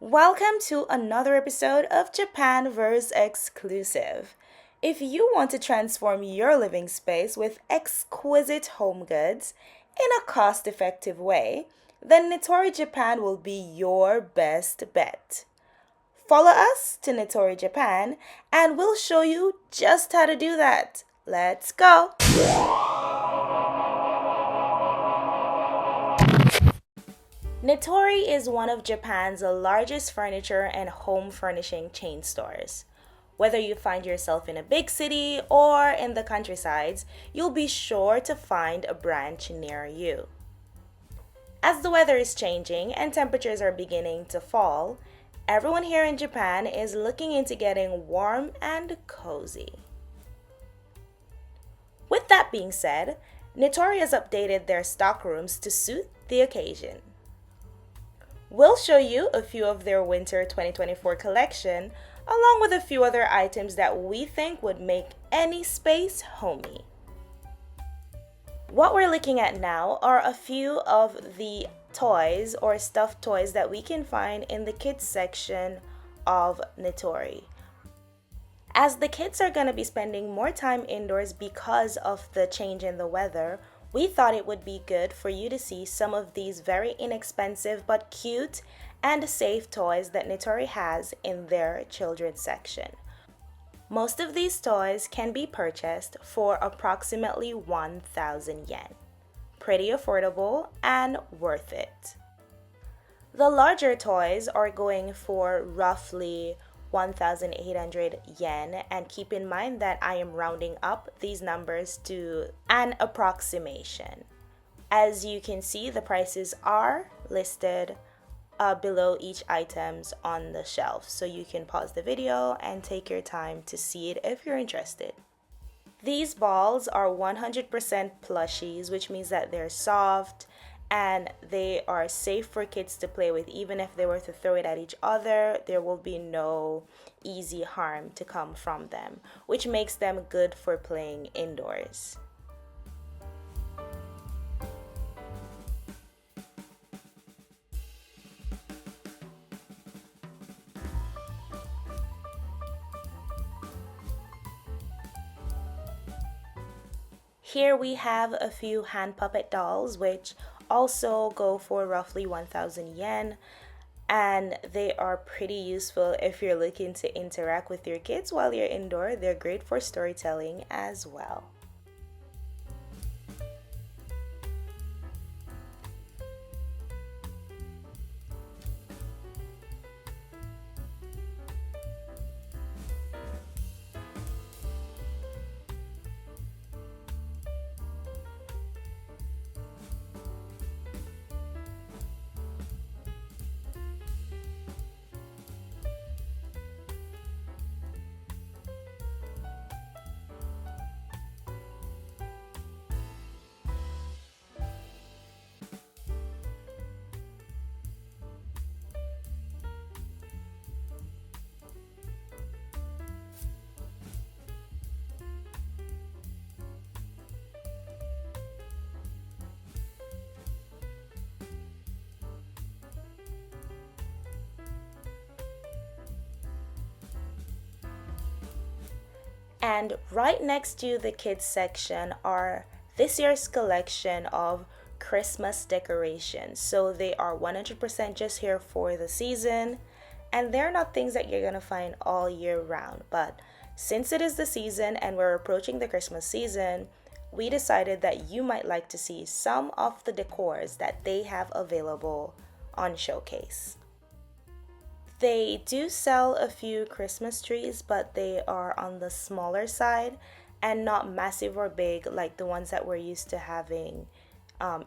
Welcome to another episode of Japanverse Exclusive. If you want to transform your living space with exquisite home goods in a cost effective way, then Nitori Japan will be your best bet. Follow us to Nitori Japan and we'll show you just how to do that. Let's go! Nitori is one of Japan's largest furniture and home furnishing chain stores. Whether you find yourself in a big city or in the countrysides, you'll be sure to find a branch near you. As the weather is changing and temperatures are beginning to fall, everyone here in Japan is looking into getting warm and cozy. With that being said, Nitori has updated their stock rooms to suit the occasion. We'll show you a few of their winter 2024 collection, along with a few other items that we think would make any space homey. What we're looking at now are a few of the toys or stuffed toys that we can find in the kids section of Nitori. As the kids are going to be spending more time indoors because of the change in the weather, we thought it would be good for you to see some of these very inexpensive but cute and safe toys that Nitori has in their children's section. Most of these toys can be purchased for approximately 1,000 yen. Pretty affordable and worth it. The larger toys are going for roughly 1,800 yen, and keep in mind that I am rounding up these numbers to an approximation. As you can see, the prices are listed below each items on the shelf, so you can pause the video and take your time to see it if you're interested. These balls are 100% plushies, which means that they're soft and they are safe for kids to play with. Even if they were to throw it at each other, there will be no easy harm to come from them, which makes them good for playing indoors. Here we have a few hand puppet dolls, which also go for roughly 1,000 yen, and they are pretty useful if you're looking to interact with your kids while you're indoor. They're great for storytelling as well. And right next to the kids section are this year's collection of Christmas decorations. So they are 100% just here for the season, and they're not things that you're going to find all year round. But since it is the season and we're approaching the Christmas season, we decided that you might like to see some of the decors that they have available on showcase. They do sell a few Christmas trees, but they are on the smaller side and not massive or big like the ones that we're used to having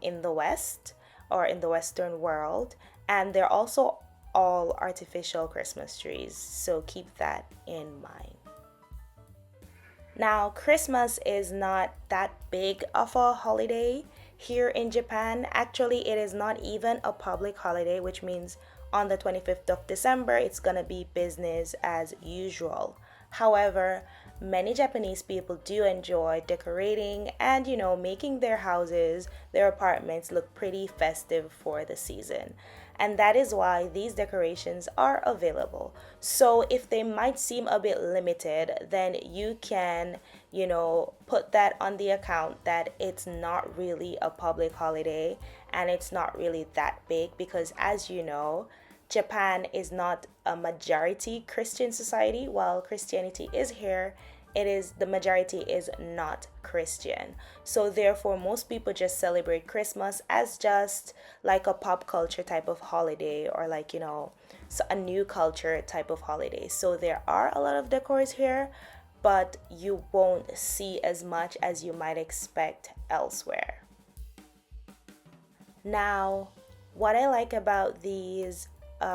in the West or in the Western world. And they're also all artificial Christmas trees, so keep that in mind. Now, Christmas is not that big of a holiday here in Japan. Actually, it is not even a public holiday, which means on the 25th of December, it's gonna be business as usual. However, many Japanese people do enjoy decorating and, making their houses, their apartments look pretty festive for the season. And that is why these decorations are available. So if they might seem a bit limited, then you can, put that on the account that it's not really a public holiday and it's not really that big because, as you know, Japan is not a majority Christian society. While Christianity is here, the majority is not Christian. So therefore most people just celebrate Christmas as just like a pop culture type of holiday, or like, a new culture type of holiday. So there are a lot of decors here, but you won't see as much as you might expect elsewhere. Now, what I like about these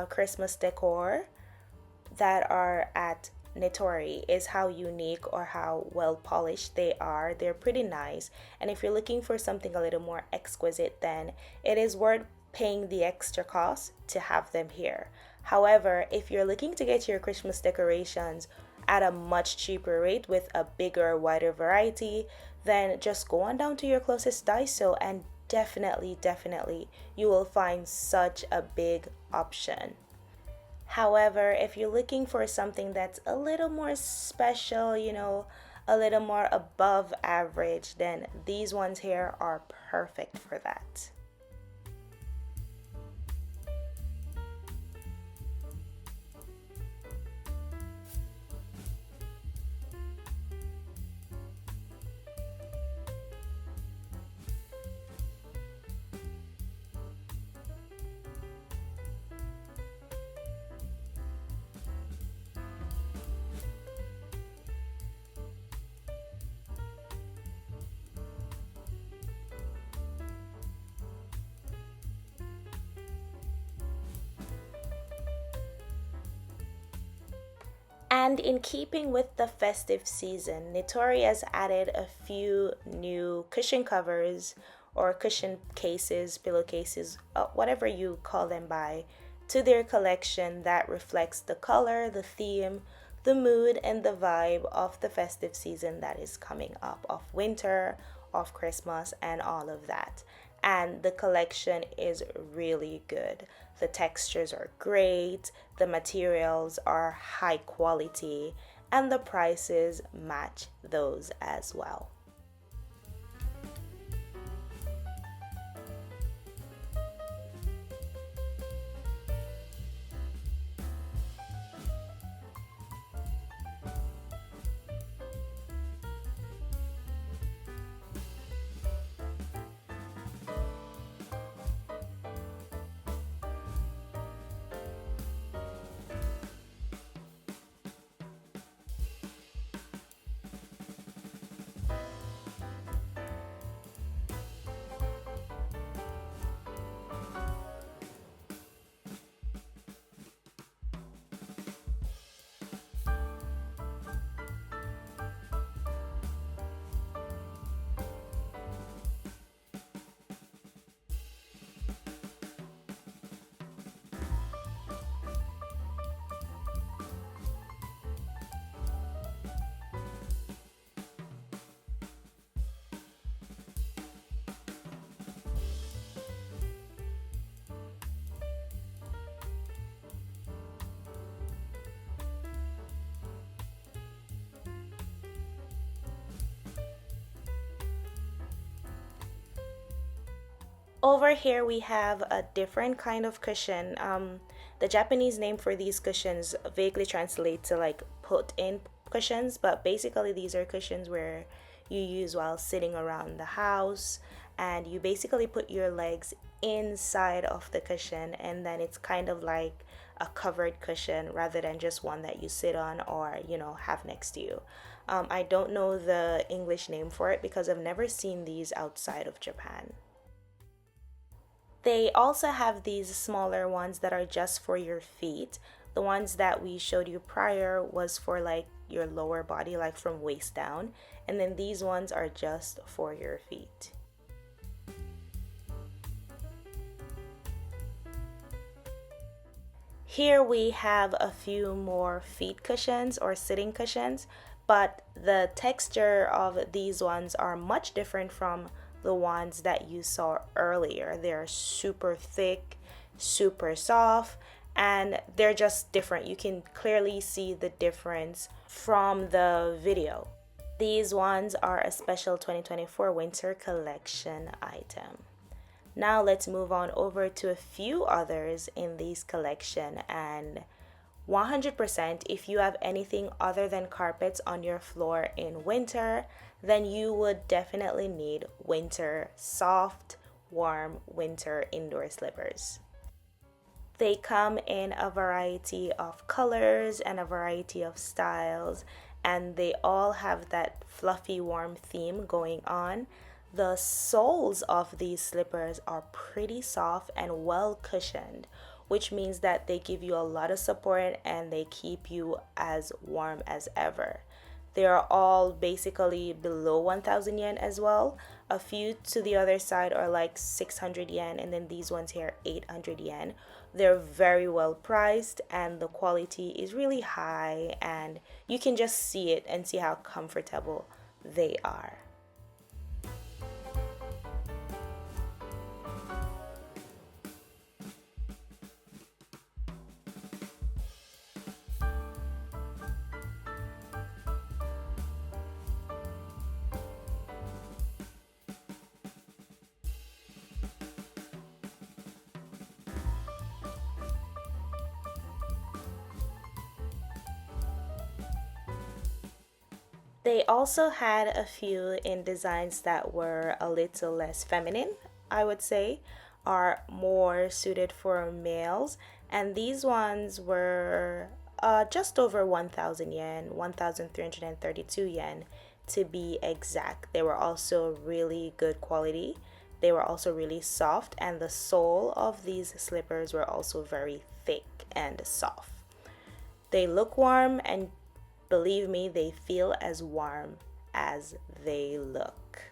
Christmas decor that are at Nitori is how unique or how well polished they are. They're pretty nice. And if you're looking for something a little more exquisite, then it is worth paying the extra cost to have them here. However, if you're looking to get your Christmas decorations at a much cheaper rate with a bigger, wider variety, then just go on down to your closest Daiso and definitely you will find such a big option. However, if you're looking for something that's a little more special, a little more above average, then these ones here are perfect for that. And in keeping with the festive season, Nitori has added a few new cushion covers or cushion cases, pillowcases, whatever you call them by, to their collection that reflects the color, the theme, the mood, and the vibe of the festive season that is coming up, of winter, of Christmas, and all of that. And the collection is really good. The textures are great, the materials are high quality, and the prices match those as well. Over here we have a different kind of cushion. The Japanese name for these cushions vaguely translate to like put in cushions, but basically these are cushions where you use while sitting around the house, and you basically put your legs inside of the cushion, and then it's kind of like a covered cushion rather than just one that you sit on or have next to you. I don't know the English name for it because I've never seen these outside of Japan. They also have these smaller ones that are just for your feet. The ones that we showed you prior was for like your lower body, like from waist down. And then these ones are just for your feet. Here we have a few more feet cushions or sitting cushions, but the texture of these ones are much different from the ones that you saw earlier. They're super thick, super soft, and they're just different. You can clearly see the difference from the video. These ones are a special 2024 winter collection item. Now let's move on over to a few others in these collection, and 100% if you have anything other than carpets on your floor in winter, then you would definitely need winter soft, warm winter indoor slippers. They come in a variety of colors and a variety of styles, and they all have that fluffy, warm theme going on. The soles of these slippers are pretty soft and well cushioned, which means that they give you a lot of support and they keep you as warm as ever. They are all basically below 1000 yen as well. A few to the other side are like 600 yen, and then these ones here 800 yen. They're very well priced and the quality is really high, and you can just see it and see how comfortable they are. They also had a few in designs that were a little less feminine, I would say, are more suited for males. And these ones were just over 1000 yen, 1332 yen to be exact. They were also really good quality. They were also really soft, and the sole of these slippers were also very thick and soft. They look warm, and believe me, they feel as warm as they look.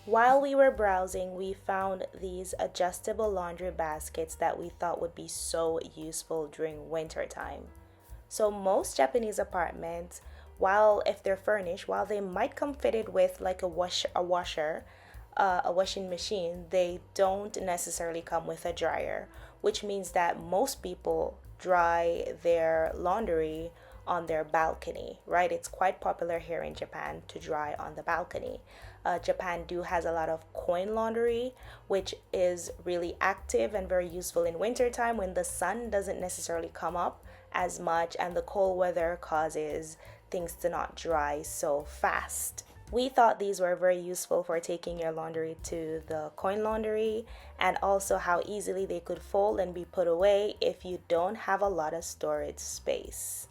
While we were browsing, we found these adjustable laundry baskets that we thought would be so useful during winter time. So most Japanese apartments, while if they're furnished, while they might come fitted with like a washing machine, they don't necessarily come with a dryer, which means that most people dry their laundry on their balcony, right? It's quite popular here in Japan to dry on the balcony. Japan do has a lot of coin laundry, which is really active and very useful in wintertime when the sun doesn't necessarily come up as much and the cold weather causes things to not dry so fast. We thought these were very useful for taking your laundry to the coin laundry, and also how easily they could fold and be put away if you don't have a lot of storage space.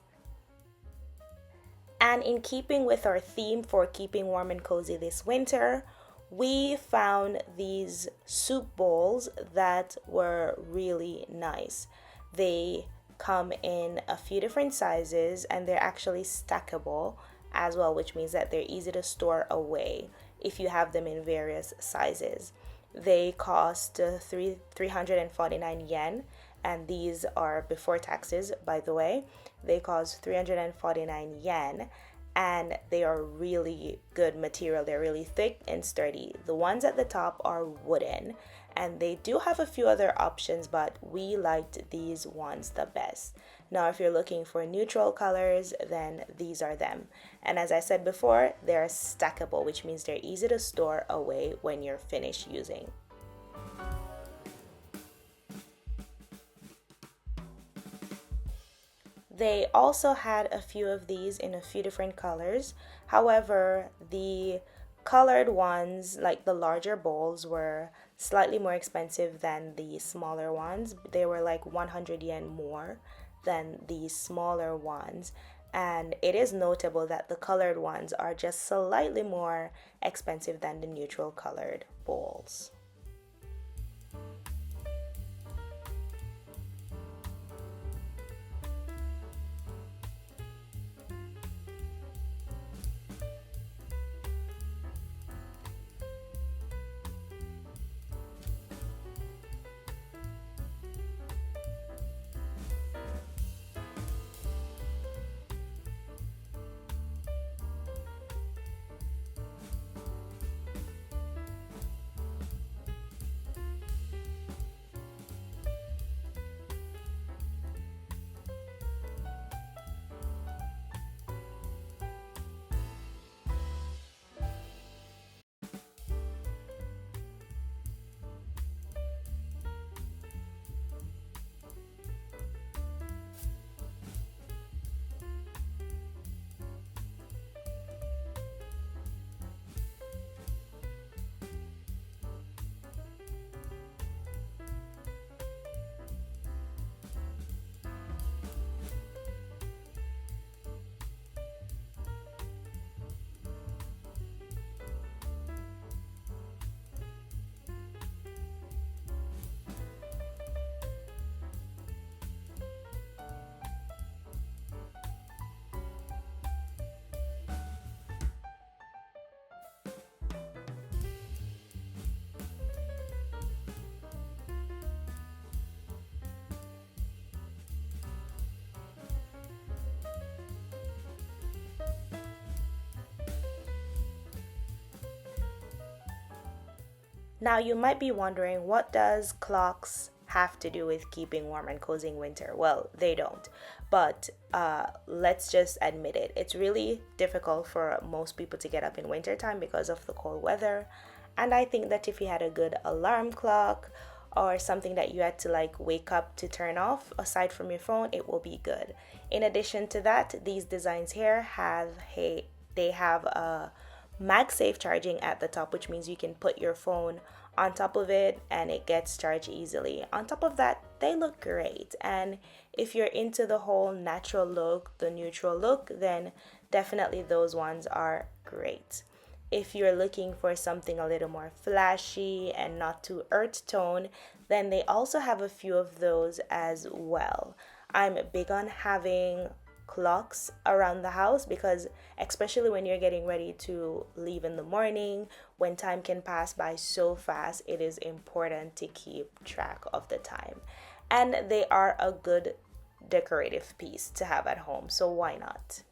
And in keeping with our theme for keeping warm and cozy this winter, we found these soup bowls that were really nice. They come in a few different sizes and they're actually stackable as well, which means that they're easy to store away if you have them in various sizes. They cost 349 yen, and these are before taxes, by the way. They cost 349 yen, and they are really good material. They're really thick and sturdy. The ones at the top are wooden, and they do have a few other options, but we liked these ones the best. Now, if you're looking for neutral colors, then these are them. And as I said before, they're stackable, which means they're easy to store away when you're finished using. They also had a few of these in a few different colors. However, the colored ones, like the larger bowls, were slightly more expensive than the smaller ones. They were like 100 yen more than the smaller ones. And it is notable that the colored ones are just slightly more expensive than the neutral colored bowls. Now, you might be wondering, what does clocks have to do with keeping warm and cozy in winter? Well, they don't. But let's just admit it. It's really difficult for most people to get up in wintertime because of the cold weather. And I think that if you had a good alarm clock or something that you had to like wake up to turn off aside from your phone, it will be good. In addition to that, these designs here they have a MagSafe charging at the top, which means you can put your phone on top of it and it gets charged easily. On top of that, they look great. And if you're into the whole natural look, the neutral look, then definitely those ones are great. If you're looking for something a little more flashy and not too earth tone, then they also have a few of those as well. I'm big on having clocks around the house because, especially when you're getting ready to leave in the morning, when time can pass by so fast, it is important to keep track of the time. And they are a good decorative piece to have at home, so why not?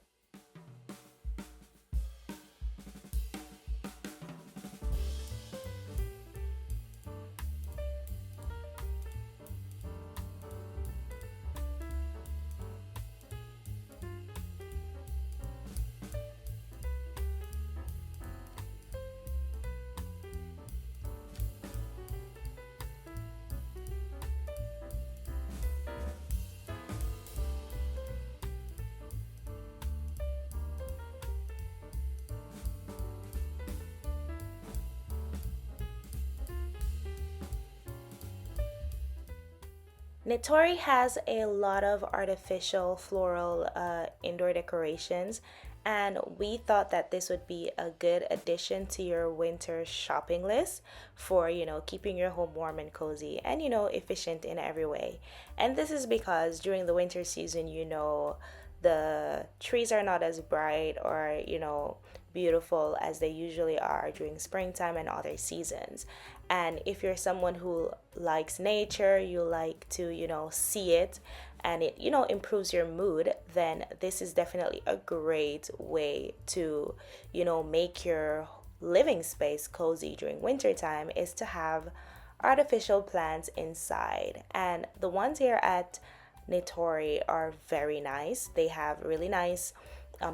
Nitori has a lot of artificial floral indoor decorations, and we thought that this would be a good addition to your winter shopping list for, keeping your home warm and cozy and, efficient in every way. And this is because during the winter season, the trees are not as bright or, beautiful as they usually are during springtime and other seasons. And if you're someone who likes nature, you like to, see it and it, improves your mood, then this is definitely a great way to, make your living space cozy during wintertime is to have artificial plants inside. And the ones here at Nitori are very nice. They have really nice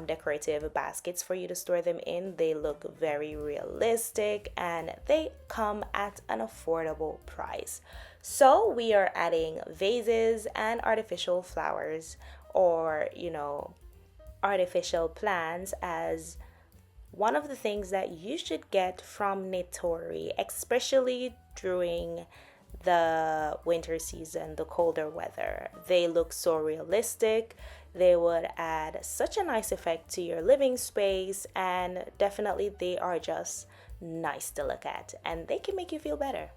decorative baskets for you to store them in. They look very realistic and they come at an affordable price. So we are adding vases and artificial flowers or, artificial plants as one of the things that you should get from Nitori, especially during the winter season, the colder weather. They look so realistic. They would add such a nice effect to your living space, and definitely they are just nice to look at and they can make you feel better.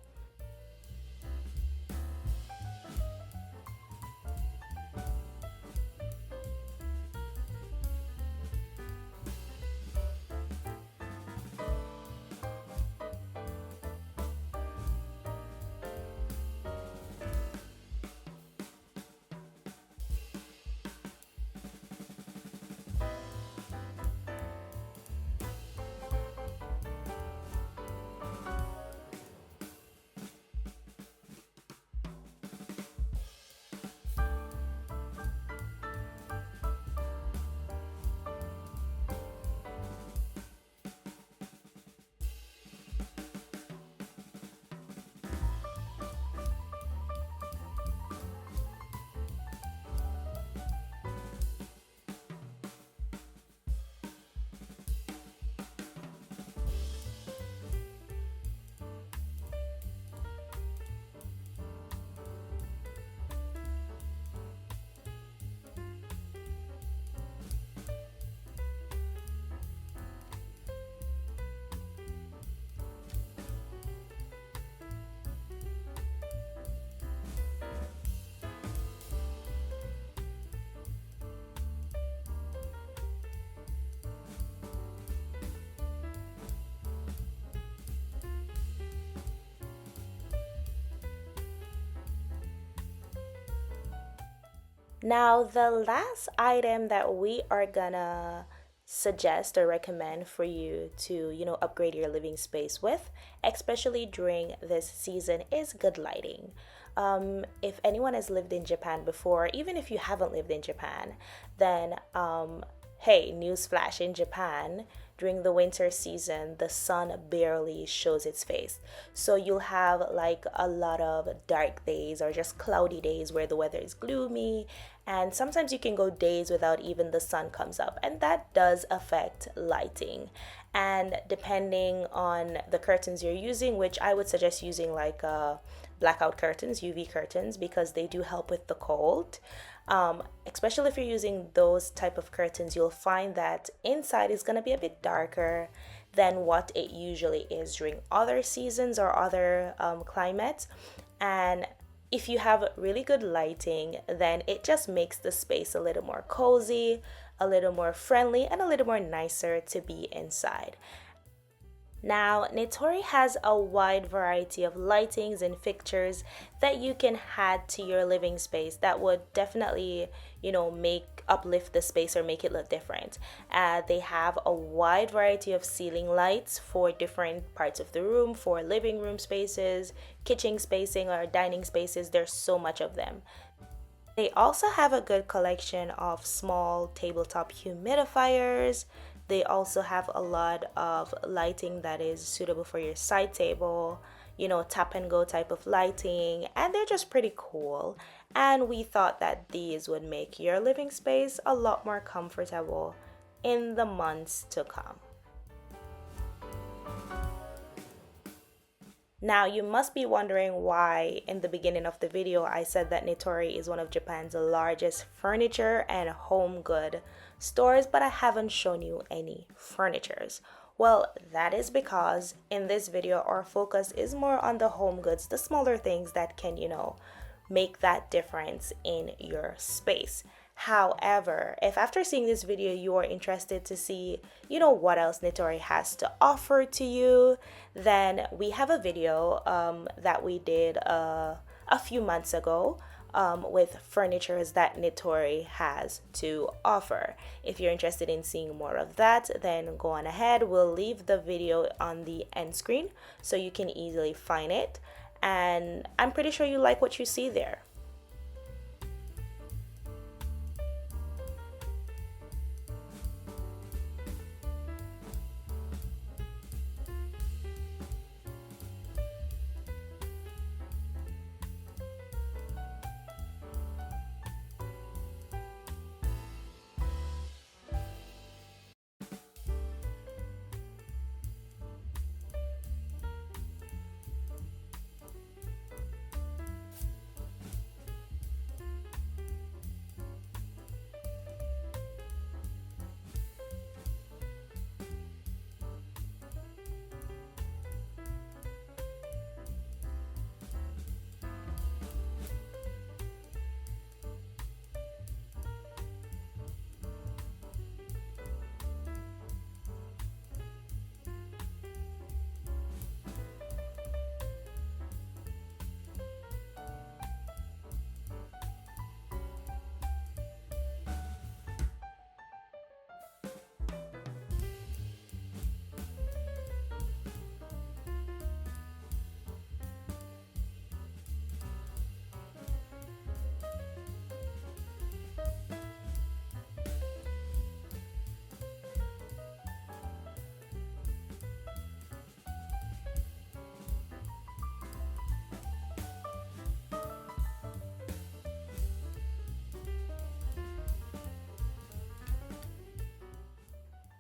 Now, the last item that we are gonna suggest or recommend for you to, upgrade your living space with, especially during this season, is good lighting. If anyone has lived in Japan before, even if you haven't lived in Japan, then hey, newsflash, in Japan, during the winter season, the sun barely shows its face. So you'll have like a lot of dark days or just cloudy days where the weather is gloomy, and sometimes you can go days without even the sun comes up, and that does affect lighting. And depending on the curtains you're using, which I would suggest using like blackout curtains, UV curtains, because they do help with the cold. Especially if you're using those type of curtains, you'll find that inside is going to be a bit darker than what it usually is during other seasons or other climates. And if you have really good lighting, then it just makes the space a little more cozy, a little more friendly, and a little more nicer to be inside. Now, Nitori has a wide variety of lightings and fixtures that you can add to your living space that would definitely, make uplift the space or make it look different. They have a wide variety of ceiling lights for different parts of the room, for living room spaces, kitchen spacing, or dining spaces. There's so much of them. They also have a good collection of small tabletop humidifiers. They also have a lot of lighting that is suitable for your side table, tap and go type of lighting, and they're just pretty cool. And we thought that these would make your living space a lot more comfortable in the months to come. Now, you must be wondering why in the beginning of the video I said that Nitori is one of Japan's largest furniture and home good stores, but I haven't shown you any furnitures. Well, that is because in this video our focus is more on the home goods, the smaller things that can, make that difference in your space. However, if after seeing this video you are interested to see, what else Nitori has to offer to you, then we have a video that we did a few months ago with furnitures that Nitori has to offer. If you're interested in seeing more of that, then go on ahead. We'll leave the video on the end screen so you can easily find it. And I'm pretty sure you like what you see there.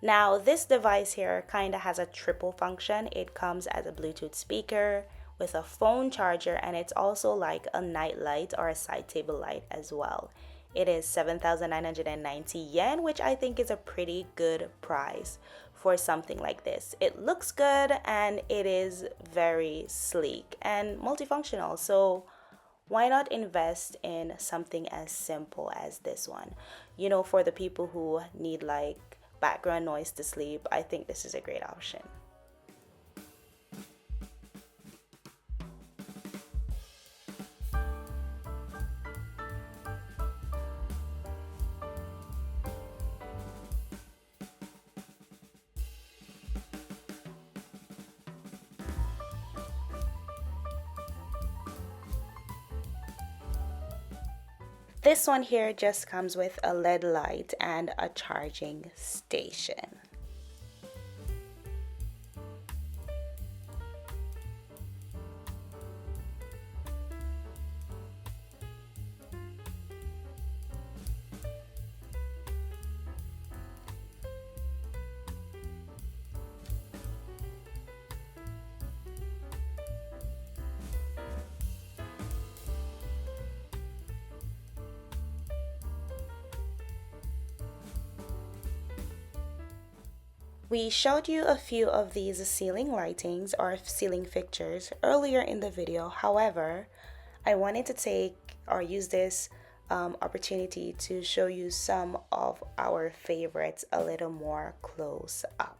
Now, this device here kind of has a triple function. It comes as a Bluetooth speaker with a phone charger, and it's also like a night light or a side table light as well. It is 7,990 yen, which I think is a pretty good price for something like this. It looks good and it is very sleek and multifunctional. So why not invest in something as simple as this one? For the people who need like background noise to sleep, I think this is a great option. This one here just comes with a LED light and a charging station. We showed you a few of these ceiling lightings or ceiling fixtures earlier in the video. However, I wanted to take or use this opportunity to show you some of our favorites a little more close up.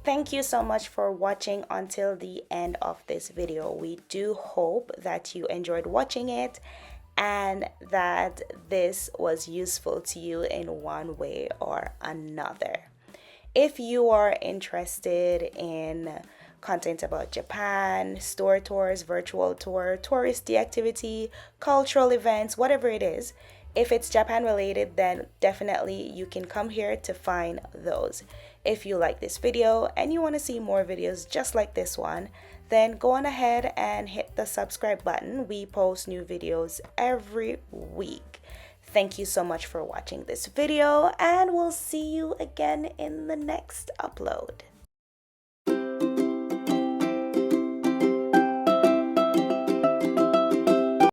Thank you so much for watching until the end of this video. We do hope that you enjoyed watching it and that this was useful to you in one way or another. If you are interested in content about Japan, store tours, virtual tour, touristy activity, cultural events, whatever it is, if it's Japan related, then definitely you can come here to find those. If you like this video and you want to see more videos just like this one, then go on ahead and hit the subscribe button. We post new videos every week. Thank you so much for watching this video, and we'll see you again in the next upload.